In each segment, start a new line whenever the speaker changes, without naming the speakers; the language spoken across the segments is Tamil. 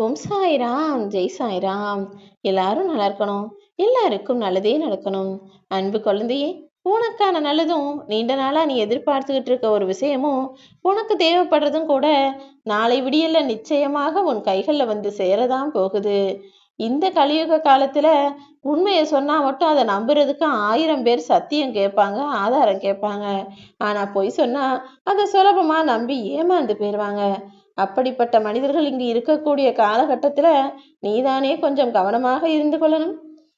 ஓம் சாய்ராம், ஜெய் சாய்ராம். எல்லாரும் நல்லா இருக்கணும். எல்லாருக்கும் நல்லதே நடக்கணும். அன்பு குழந்தையே, உனக்கான நல்லதும் நீண்ட நாளா நீ எதிர்பார்த்துக்கிட்டு இருக்க ஒரு விஷயமும் உனக்கு தேவைப்படுறதும் கூட நாளை விடியல்ல நிச்சயமாக உன் கைகள்ல வந்து சேரதான் போகுது. இந்த கலியுக காலத்துல உண்மையை சொன்னா மட்டும் அதை நம்புறதுக்கு 1000 பேர் சத்தியம் கேட்பாங்க, ஆதாரம் கேட்பாங்க. ஆனா பொய் சொன்னா அதை சுலபமா நம்பி ஏமாந்து போயிருவாங்க. அப்படிப்பட்ட மனிதர்கள் இங்கு இருக்கக்கூடிய காலகட்டத்துல நீதானே கொஞ்சம் கவனமாக இருந்து கொள்ளணும்.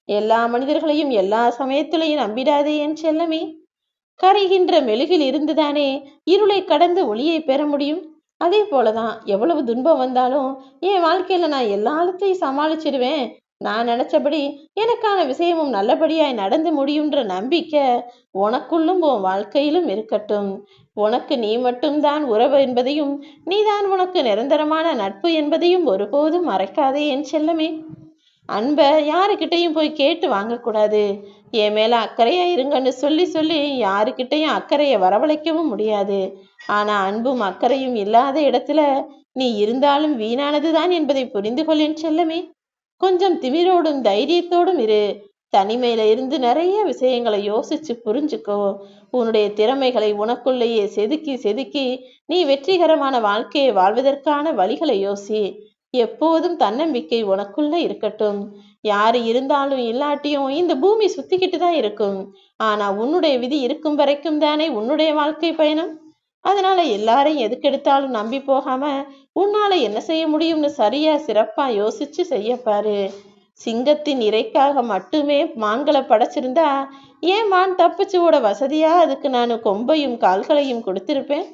எல்லா மனிதர்களையும் எல்லா சமயத்திலையும் நம்பிடாதே என் செல்லமே. கரைகின்ற மெழுகில் இருந்துதானே இருளை கடந்து ஒளியை பெற முடியும். அதே போலதான் எவ்வளவு துன்பம் வந்தாலும் என் வாழ்க்கையில நான் எல்லாத்தையும் சமாளிச்சிடுவேன், நான் நினைச்சபடி எனக்கான விஷயமும் நல்லபடியாய் நடந்து முடியுன்ற நம்பிக்கை உனக்குள்ளும் உன் வாழ்க்கையிலும் இருக்கட்டும். உனக்கு நீ மட்டும்தான் உறவு என்பதையும் நீதான் உனக்கு நிரந்தரமான நட்பு என்பதையும் ஒருபோதும் மறைக்காதே என் செல்லமே. அன்பை யாருக்கிட்டையும் போய் கேட்டு வாங்கக்கூடாது. என் மேல அக்கறையா இருங்கன்னு சொல்லி சொல்லி யாருக்கிட்டையும் அக்கறையை வரவழைக்கவும் முடியாது. ஆனா அன்பும் அக்கறையும் இல்லாத இடத்துல நீ இருந்தாலும் வீணானதுதான் என்பதை புரிந்து கொள்ளேன் செல்லமே. கொஞ்சம் திமிரோடும் தைரியத்தோடும் இரு. தனிமையில இருந்து நிறைய விஷயங்களை யோசிச்சு புரிஞ்சுக்கோ. உன்னுடைய திறமைகளை உனக்குள்ளேயே செதுக்கி செதுக்கி நீ வெற்றிகரமான வாழ்க்கையை வாழ்வதற்கான வழிகளை யோசி. எப்போதும் தன்னம்பிக்கை உனக்குள்ள இருக்கட்டும். யாரு இருந்தாலும் இல்லாட்டியும் இந்த பூமி சுத்திக்கிட்டு தான் இருக்கும். ஆனா உன்னுடைய விதி இருக்கும் வரைக்கும் தானே உன்னுடைய வாழ்க்கை பயணம். அதனால எல்லாரையும் எதுக்கெடுத்தாலும் நம்பி போகாம உன்னால என்ன செய்ய முடியும்னு சரியா சிறப்பா யோசிச்சு செய்யப்பாரு. சிங்கத்தின் இறைக்காக மட்டுமே மான்களை படைச்சிருந்தா ஏன் மான் தப்பிச்சு ஓட வசதியா அதுக்கு நான் கொம்பையும் கால்களையும் கொடுத்திருப்பேன்.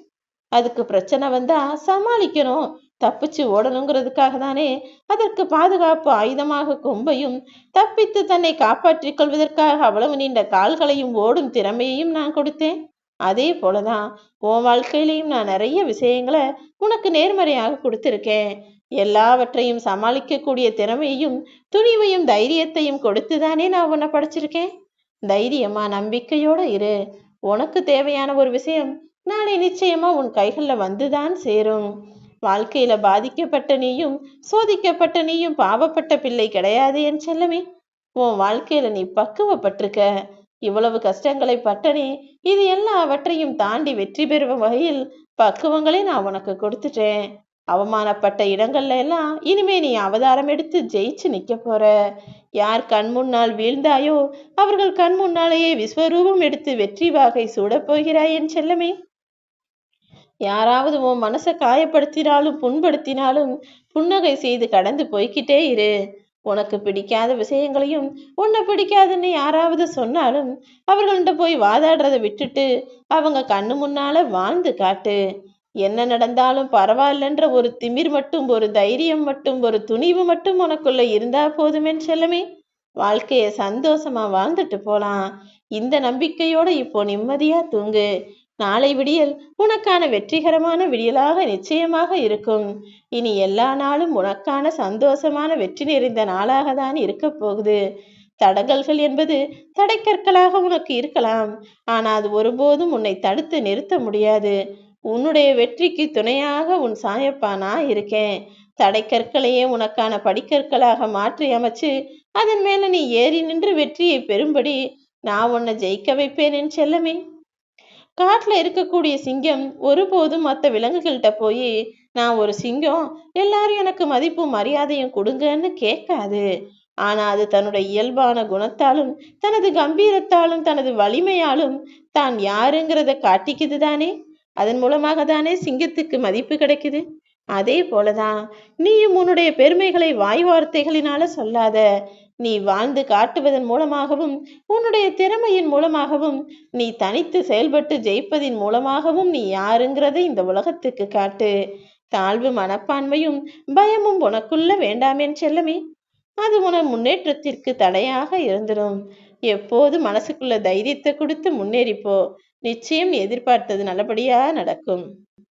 அதுக்கு பிரச்சனை வந்தா சமாளிக்கணும், தப்பிச்சு ஓடணுங்கிறதுக்காக தானே அதற்கு பாதுகாப்பு ஆயுதமாக கொம்பையும் தப்பித்து தன்னை காப்பாற்றிக் கொள்வதற்காக அவ்வளவு நீண்ட கால்களையும் ஓடும் திறமையையும் நான் கொடுத்தேன். அதே போலதான் உன் வாழ்க்கையிலையும் நான் நிறைய விஷயங்களை உனக்கு நேர்மறையாக கொடுத்திருக்கேன். எல்லாவற்றையும் சமாளிக்கக்கூடிய திறமையையும் துணிவையும் தைரியத்தையும் கொடுத்துதானே நான் உன்னை படைச்சிருக்கேன். தைரியமா நம்பிக்கையோட இரு. உனக்கு தேவையான ஒரு விஷயம் நாளை நிச்சயமா உன் கைகள்ல வந்துதான் சேரும். வாழ்க்கையில பாதிக்கப்பட்ட நீயும் சோதிக்கப்பட்ட நீயும் பாவப்பட்ட பிள்ளை கிடையாது என் செல்லமே. உன் வாழ்க்கையில நீ பக்குவப்பட்டிருக்க. இவ்வளவு கஷ்டங்களை பட்டனே, இது எல்லாவற்றையும் தாண்டி வெற்றி பெறும் வகையில் பக்குவங்களை நான் உனக்கு கொடுத்துட்டேன். அவமானப்பட்ட இடங்கள்ல எல்லாம் இனிமே நீ அவதாரம் எடுத்து ஜெயிச்சு நிக்க போற. யார் கண் முன்னால் வீழ்ந்தாயோ அவர்கள் கண் முன்னாலேயே விஸ்வரூபம் எடுத்து வெற்றி வாகை சூடப் போகிறாய் என் செல்லமே. யாராவது உன் மனசை காயப்படுத்தினாலும் புண்படுத்தினாலும் புன்னகை செய்து கடந்து போய்கிட்டே இரு. உனக்கு பிடிக்காத விஷயங்களையும் உன்னை பிடிக்காதுன்னு யாராவது சொன்னாலும் அவர்கள்ட்ட போய் வாதாடுறதை விட்டுட்டு அவங்க கண்ணு முன்னால வாழ்ந்து காட்டு. என்ன நடந்தாலும் பரவாயில்லன்ற ஒரு திமிர் மட்டும், ஒரு தைரியம் மட்டும், ஒரு துணிவு மட்டும் உனக்குள்ள இருந்தா போதுமென் செல்லமே. வாழ்க்கைய சந்தோஷமா வாழ்ந்துட்டு போலாம். இந்த நம்பிக்கையோட இப்போ நிம்மதியா தூங்கு. நாளை விடியல் உனக்கான வெற்றிகரமான விடியலாக நிச்சயமாக இருக்கும். இனி எல்லா நாளும் உனக்கான சந்தோஷமான வெற்றி நிறைந்த நாளாக தான் இருக்க போகுது. தடங்கல்கள் என்பது தடைக்கற்களாக உனக்கு இருக்கலாம். ஆனா அது ஒருபோதும் உன்னை தடுத்து நிறுத்த முடியாது. உன்னுடைய வெற்றிக்கு துணையாக உன் சாயப்பா நான் இருக்கேன். தடைக்கற்களையே உனக்கான படிக்கற்களாக மாற்றி அமைச்சு அதன் மேல நீ ஏறி நின்று வெற்றியை பெறும்படி நான் உன்னை ஜெயிக்க வைப்பேன் என் செல்லமே. காட்டுல இருக்கக்கூடிய சிங்கம் ஒருபோதும் மற்ற விலங்குகள்கிட்ட போய் நான் ஒரு சிங்கம், எல்லாரும் எனக்கு மதிப்பும் மரியாதையும் கொடுங்கன்னு கேட்காது. ஆனா அது தன்னுடைய இயல்பான குணத்தாலும் தனது கம்பீரத்தாலும் தனது வலிமையாலும் தான் யாருங்கிறத காட்டிக்குது தானே. அதன் மூலமாக தானே சிங்கத்துக்கு மதிப்பு கிடைக்குது. அதே போலதான் நீயும் உன்னுடைய பெருமைகளை வாய் வார்த்தைகளினால சொல்லாத. நீ வாழ்ந்து காட்டுவதன் மூலமாகவும் உன்னுடைய திறமையின் மூலமாகவும் நீ தனித்து செயல்பட்டு ஜெயிப்பதின் மூலமாகவும் நீ யாருங்கிறதை இந்த உலகத்துக்கு காட்டு. தாழ்வு மனப்பான்மையும் பயமும் உனக்குள்ள வேண்டாமேன் செல்லமே. அது உன முன்னேற்றத்திற்கு தடையாக இருந்துடும். எப்போது மனசுக்குள்ள தைரியத்தை கொடுத்து முன்னேறிப்போ. நிச்சயம் எதிர்பார்த்தது நல்லபடியா நடக்கும்.